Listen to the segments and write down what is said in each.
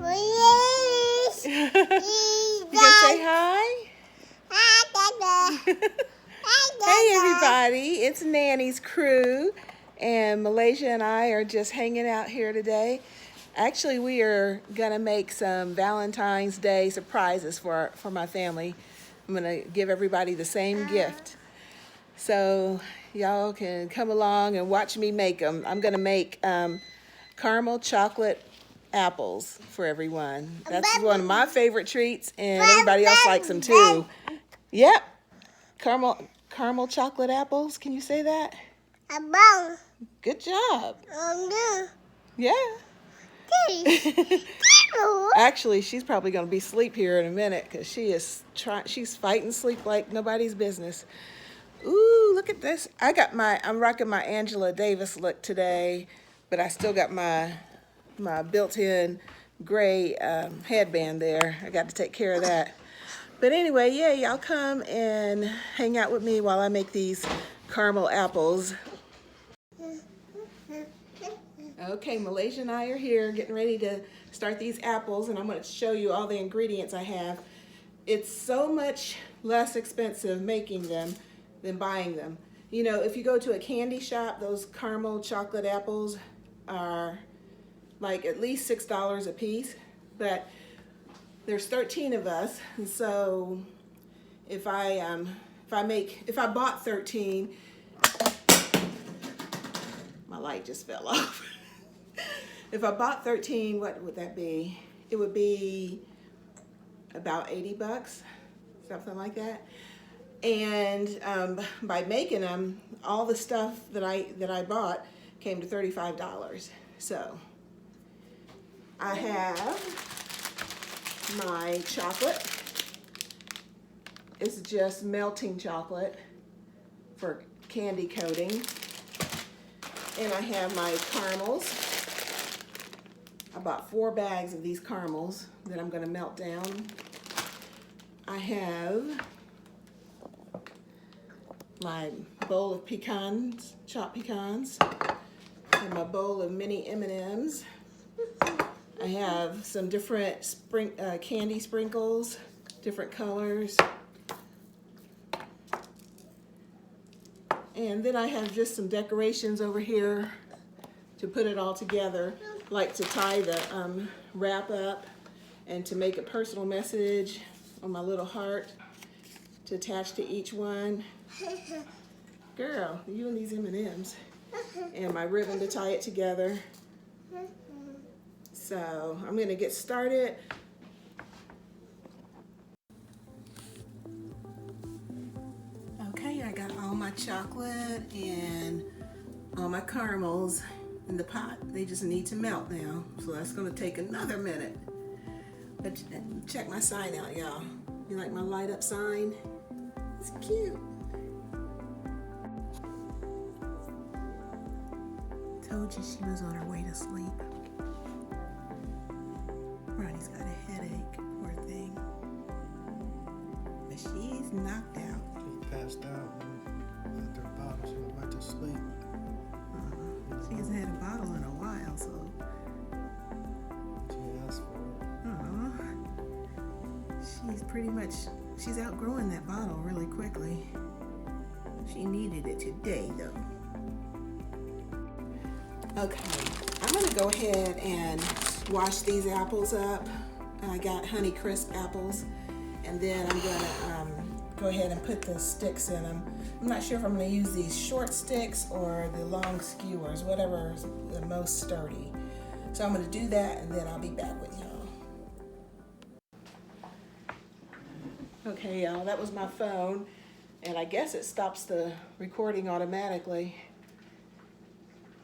You gonna say hi? Hey everybody, it's Nanny's crew, and Malaysia and I are just hanging out here today. Actually, we are gonna make some Valentine's Day surprises for my family. I'm gonna give everybody the same gift, so y'all can come along and watch me make them. I'm gonna make caramel chocolate apples for everyone. That's one of my favorite treats, and everybody else likes them too. Yep, caramel chocolate apples. Can you say that? Good job. Yeah. Actually, she's probably going to be asleep here in a minute because she's fighting sleep like nobody's business. Ooh, look at this. I'm rocking my Angela Davis look today, but I still got my built-in gray headband there. I got to take care of that. But anyway, yeah, y'all come and hang out with me while I make these caramel apples. Okay, Malaysia and I are here getting ready to start these apples, and I'm going to show you all the ingredients I have. It's so much less expensive making them than buying them. You know, if you go to a candy shop, those caramel chocolate apples are like at least $6 a piece, but there's 13 of us, and so if I bought 13, my light just fell off. If I bought 13, what would that be? It would be about 80 bucks, something like that. And by making them, all the stuff that I bought came to $35. So I have my chocolate. It's just melting chocolate for candy coating. And I have my caramels. I bought 4 bags of these caramels that I'm going to melt down. I have my bowl of pecans, chopped pecans, and my bowl of mini M&Ms. I have some different candy sprinkles, different colors. And then I have just some decorations over here to put it all together, like to tie the wrap up and to make a personal message on my little heart to attach to each one. Girl, you and these M&Ms. And my ribbon to tie it together. So I'm going to get started. Okay, I got all my chocolate and all my caramels in the pot. They just need to melt now, so that's going to take another minute. But check my sign out, y'all. You like my light up sign? It's cute. Told you she was on her way to sleep. Ronnie's got a headache, poor thing. But she's knocked out. She passed out after a bottle. She went back to sleep. She hasn't had a bottle in a while, so. She asked for it. She's outgrowing that bottle really quickly. She needed it today, though. Okay, I'm gonna go ahead and wash these apples up. I got Honey Crisp apples, and then I'm gonna go ahead and put the sticks in them. I'm not sure if I'm gonna use these short sticks or the long skewers, whatever is the most sturdy. So I'm gonna do that, and then I'll be back with y'all. Okay, y'all, that was my phone, and I guess it stops the recording automatically.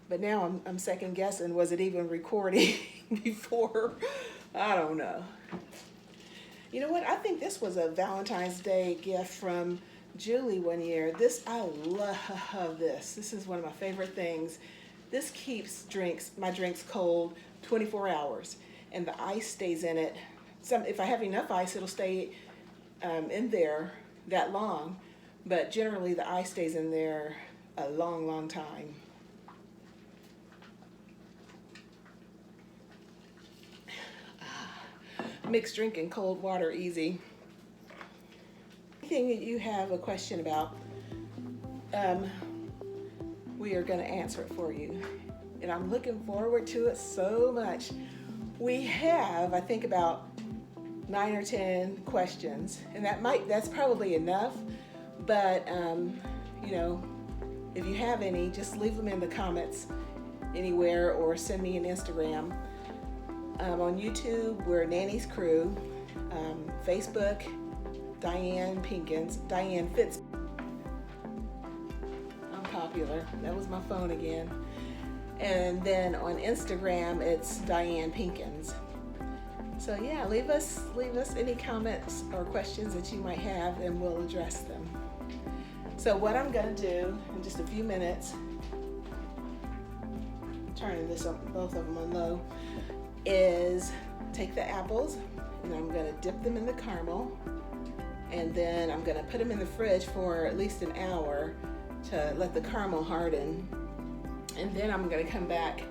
But now I'm second guessing, was it even recording before? I don't know. You know what? I think this was a Valentine's Day gift from Julie one year. I love this. This is one of my favorite things. This keeps my drinks cold 24 hours, and the ice stays in it. If I have enough ice, it'll stay in there that long, but generally the ice stays in there a long, long time. mixed drinking cold water easy. Anything that you have a question about, we are going to answer it for you. And I'm looking forward to it so much. We have, I think, about 9 or 10 questions, and that's probably enough, but you know, if you have any, just leave them in the comments anywhere or send me an Instagram. On YouTube, we're Nanny's Crew. Facebook, Diane Pinkins, Diane Fitz. I'm popular. That was my phone again. And then on Instagram, it's Diane Pinkins. So yeah, leave us any comments or questions that you might have, and we'll address them. So what I'm gonna do in just a few minutes, turning this up, both of them on low, is take the apples and I'm gonna dip them in the caramel, and then I'm gonna put them in the fridge for at least an hour to let the caramel harden. And then I'm gonna come back.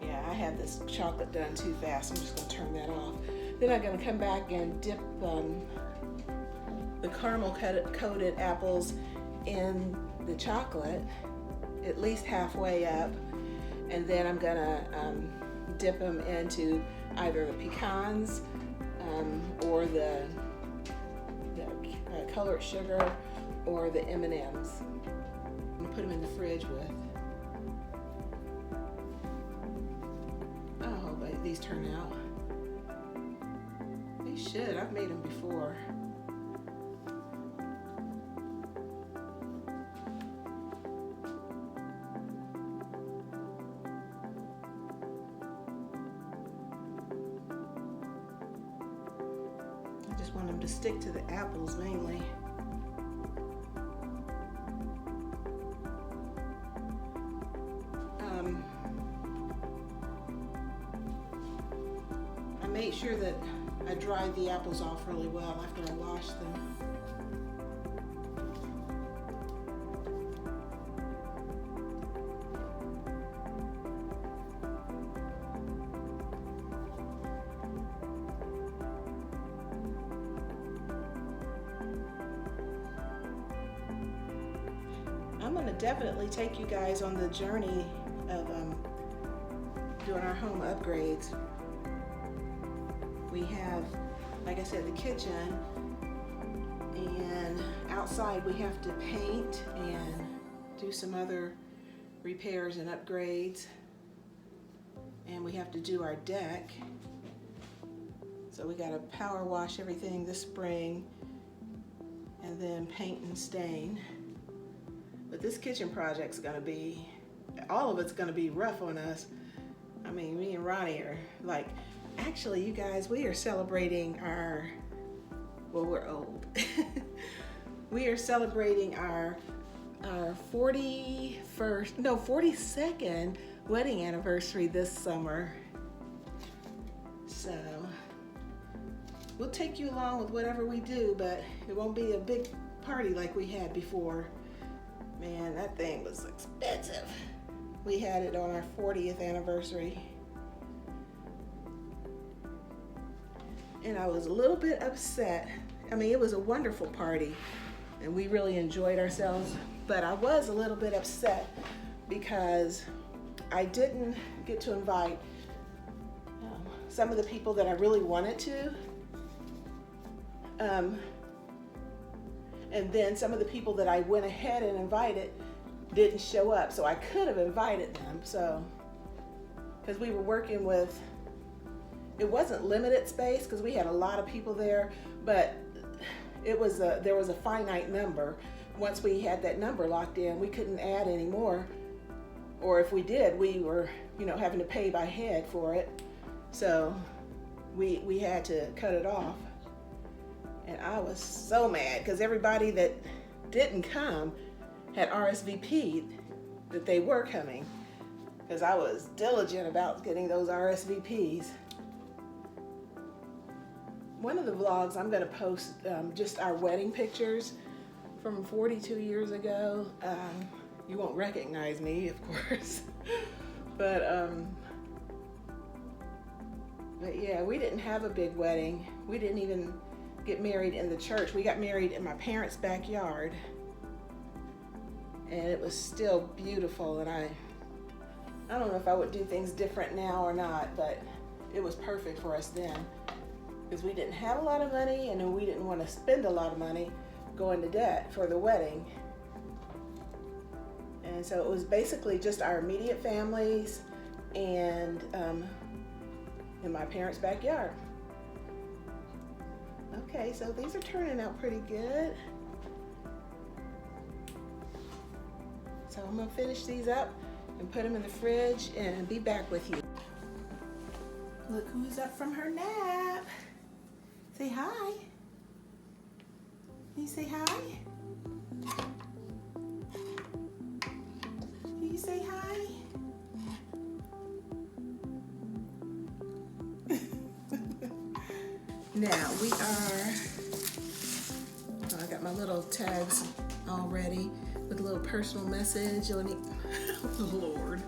Yeah, I had this chocolate done too fast. I'm just gonna turn that off. Then I'm gonna come back and dip the caramel coated apples in the chocolate, at least halfway up. And then I'm gonna dip them into either the pecans or the colored sugar or the M&Ms. I'm gonna put them in the fridge with. Oh, but these turn out. They should. I've made them before. I just want them to stick to the apples mainly. I made sure that I dried the apples off really well after I washed them. I'm gonna definitely take you guys on the journey of doing our home upgrades. We have, like I said, the kitchen, and outside we have to paint and do some other repairs and upgrades, and we have to do our deck. So we gotta power wash everything this spring and then paint and stain. But this kitchen project's gonna be, all of it's gonna be rough on us. I mean, me and Ronnie are like, actually, you guys, we are celebrating our, well, we're old. We are celebrating our 42nd wedding anniversary this summer. So we'll take you along with whatever we do, but it won't be a big party like we had before. Man, that thing was expensive. We had it on our 40th anniversary. And I was a little bit upset. I mean, it was a wonderful party and we really enjoyed ourselves, but I was a little bit upset because I didn't get to invite some of the people that I really wanted to. And then some of the people that I went ahead and invited didn't show up. So I could have invited them. So, because we were working with, it wasn't limited space because we had a lot of people there, but there was a finite number. Once we had that number locked in, we couldn't add any more. Or if we did, we were, having to pay by head for it. So we had to cut it off. And I was so mad because everybody that didn't come had RSVP'd that they were coming, because I was diligent about getting those RSVPs. One of the vlogs I'm going to post just our wedding pictures from 42 years ago. You won't recognize me, of course, but But yeah, we didn't have a big wedding. We didn't even get married in the church. We got married in my parents' backyard. And it was still beautiful, and I don't know if I would do things different now or not, but it was perfect for us then. Because we didn't have a lot of money, and we didn't want to spend a lot of money going to debt for the wedding. And so it was basically just our immediate families and in my parents' backyard. Okay, so these are turning out pretty good. So I'm gonna finish these up and put them in the fridge and be back with you. Look who's up from her nap. Say hi. Can you say hi? Can you say hi? Now we are, I got my little tags all ready with a little personal message on it. Oh, Lord.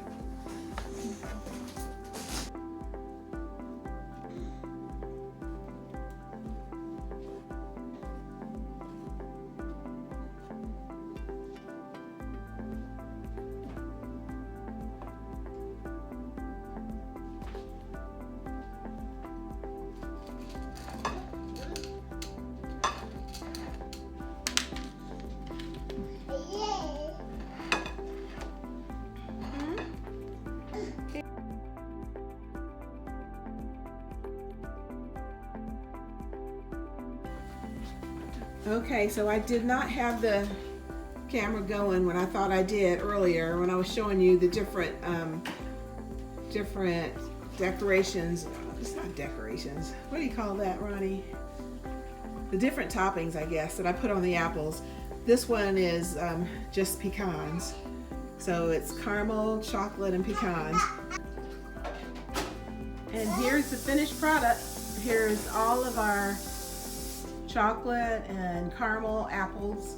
Okay, so I did not have the camera going when I thought I did earlier when I was showing you the different decorations. It's not decorations. What do you call that, Ronnie? The different toppings, I guess, that I put on the apples. This one is just pecans. So it's caramel, chocolate, and pecans. And here's the finished product. Here's all of our chocolate and caramel apples.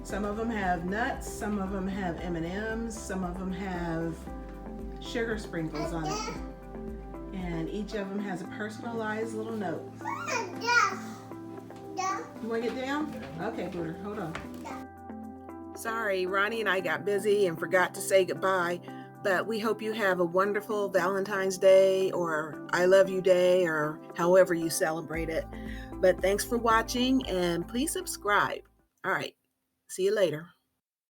Some of them have nuts, some of them have M&Ms, some of them have sugar sprinkles on it. And each of them has a personalized little note. You want to get down? Okay, Booter, hold on. Sorry, Ronnie and I got busy and forgot to say goodbye, but we hope you have a wonderful Valentine's Day or I Love You Day or however you celebrate it. But thanks for watching and please subscribe. All right, see you later.